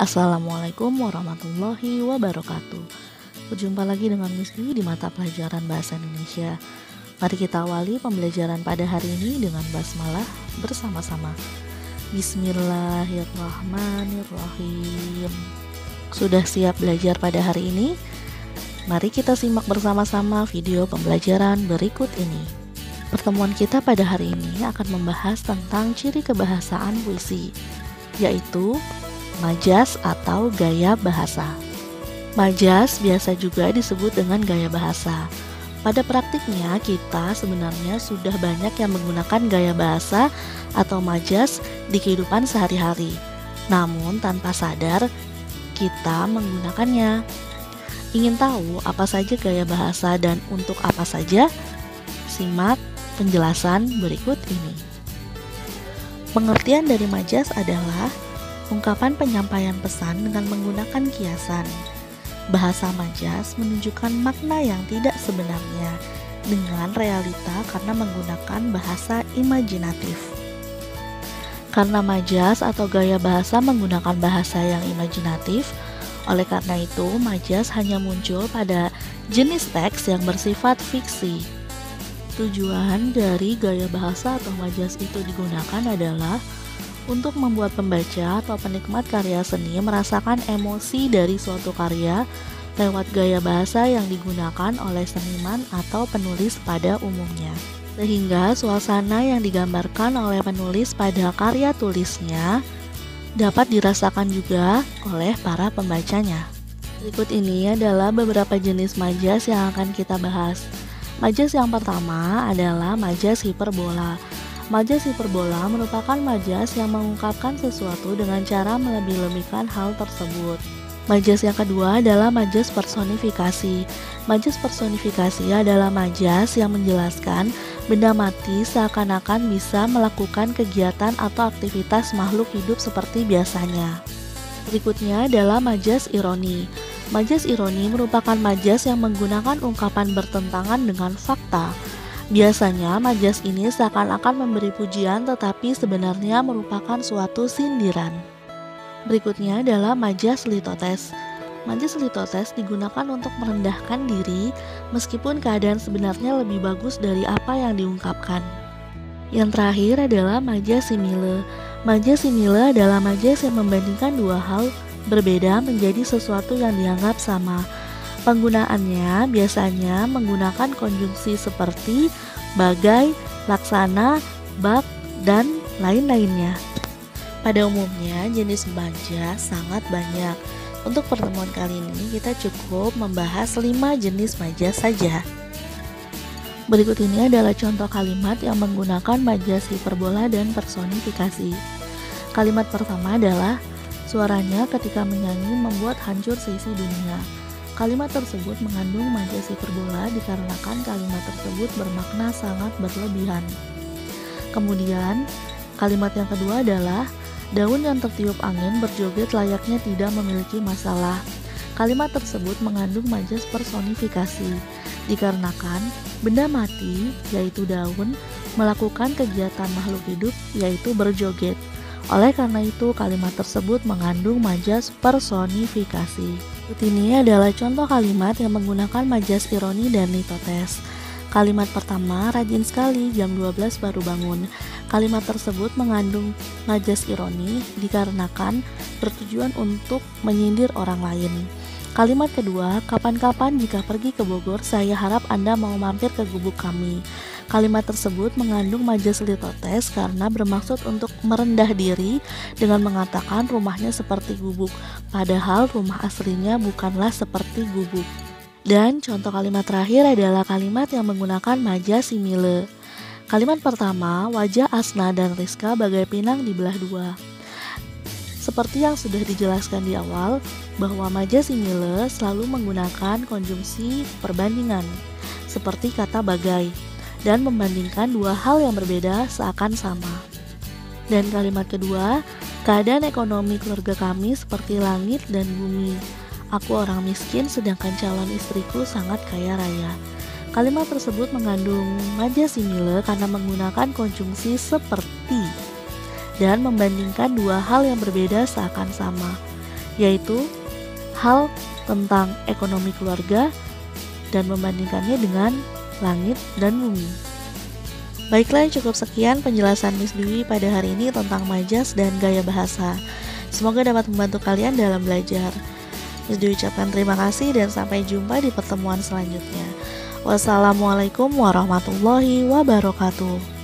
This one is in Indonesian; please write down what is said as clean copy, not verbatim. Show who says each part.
Speaker 1: Assalamualaikum warahmatullahi wabarakatuh. Berjumpa lagi dengan Miss Dwi di mata pelajaran Bahasa Indonesia. Mari kita awali pembelajaran pada hari ini dengan basmalah bersama-sama. Bismillahirrahmanirrahim. Sudah siap belajar pada hari ini? Mari kita simak bersama-sama video pembelajaran berikut ini. Pertemuan kita pada hari ini akan membahas tentang ciri kebahasaan puisi, yaitu majas atau gaya bahasa. Majas biasa juga disebut dengan gaya bahasa. Pada praktiknya kita sebenarnya sudah banyak yang menggunakan gaya bahasa atau majas di kehidupan sehari-hari. Namun tanpa sadar kita menggunakannya. Ingin tahu apa saja gaya bahasa dan untuk apa saja? Simak penjelasan berikut ini. Pengertian dari majas adalah ungkapan penyampaian pesan dengan menggunakan kiasan. Bahasa majas menunjukkan makna yang tidak sebenarnya dengan realita karena menggunakan bahasa imajinatif. Karena majas atau gaya bahasa menggunakan bahasa yang imajinatif, oleh karena itu majas hanya muncul pada jenis teks yang bersifat fiksi. Tujuan dari gaya bahasa atau majas itu digunakan adalah untuk membuat pembaca atau penikmat karya seni merasakan emosi dari suatu karya lewat gaya bahasa yang digunakan oleh seniman atau penulis pada umumnya. Sehingga suasana yang digambarkan oleh penulis pada karya tulisnya dapat dirasakan juga oleh para pembacanya. Berikut ini adalah beberapa jenis majas yang akan kita bahas. Majas yang pertama adalah majas hiperbola. Majas hiperbola merupakan majas yang mengungkapkan sesuatu dengan cara melebih-lebihkan hal tersebut. Majas yang kedua adalah majas personifikasi. Majas personifikasi adalah majas yang menjelaskan benda mati seakan-akan bisa melakukan kegiatan atau aktivitas makhluk hidup seperti biasanya. Berikutnya adalah majas ironi. Majas ironi merupakan majas yang menggunakan ungkapan bertentangan dengan fakta. Biasanya majas ini seakan-akan memberi pujian tetapi sebenarnya merupakan suatu sindiran. Berikutnya adalah majas litotes. Majas litotes digunakan untuk merendahkan diri meskipun keadaan sebenarnya lebih bagus dari apa yang diungkapkan. Yang terakhir adalah majas simile. Majas simile adalah majas yang membandingkan dua hal berbeda menjadi sesuatu yang dianggap sama. Penggunaannya biasanya menggunakan konjungsi seperti bagai, laksana, bak, dan lain-lainnya. Pada umumnya jenis majas sangat banyak. Untuk pertemuan kali ini kita cukup membahas 5 jenis majas saja. Berikut ini adalah contoh kalimat yang menggunakan majas hiperbola dan personifikasi. Kalimat pertama adalah suaranya ketika menyanyi membuat hancur seisi dunia. Kalimat tersebut mengandung majas hiperbola dikarenakan kalimat tersebut bermakna sangat berlebihan. Kemudian, kalimat yang kedua adalah daun yang tertiup angin berjoget layaknya tidak memiliki masalah. Kalimat tersebut mengandung majas personifikasi dikarenakan benda mati, yaitu daun, melakukan kegiatan makhluk hidup, yaitu berjoget. Oleh karena itu, kalimat tersebut mengandung majas personifikasi. Ini adalah contoh kalimat yang menggunakan majas ironi dan litotes. Kalimat pertama, rajin sekali, jam 12 baru bangun. Kalimat tersebut mengandung majas ironi dikarenakan bertujuan untuk menyindir orang lain. Kalimat kedua, kapan-kapan jika pergi ke Bogor, saya harap Anda mau mampir ke gubuk kami. Kalimat tersebut mengandung majas litotes karena bermaksud untuk merendah diri dengan mengatakan rumahnya seperti gubuk, padahal rumah aslinya bukanlah seperti gubuk. Dan contoh kalimat terakhir adalah kalimat yang menggunakan majas simile. Kalimat pertama, wajah Asna dan Rizka bagai pinang dibelah dua. Seperti yang sudah dijelaskan di awal, bahwa majas simile selalu menggunakan konjungsi perbandingan, seperti kata bagai, dan membandingkan dua hal yang berbeda seakan sama. Dan kalimat kedua, keadaan ekonomi keluarga kami seperti langit dan bumi. Aku orang miskin sedangkan calon istriku sangat kaya raya. Kalimat tersebut mengandung majas simile karena menggunakan konjungsi seperti dan membandingkan dua hal yang berbeda seakan sama. yaitu hal tentang ekonomi keluarga dan membandingkannya dengan langit dan bumi. Baiklah, cukup sekian penjelasan Miss Dwi pada hari ini tentang majas dan gaya bahasa. Semoga dapat membantu kalian dalam belajar. Miss Dwi ucapkan terima kasih dan sampai jumpa di pertemuan selanjutnya. Wassalamualaikum warahmatullahi wabarakatuh.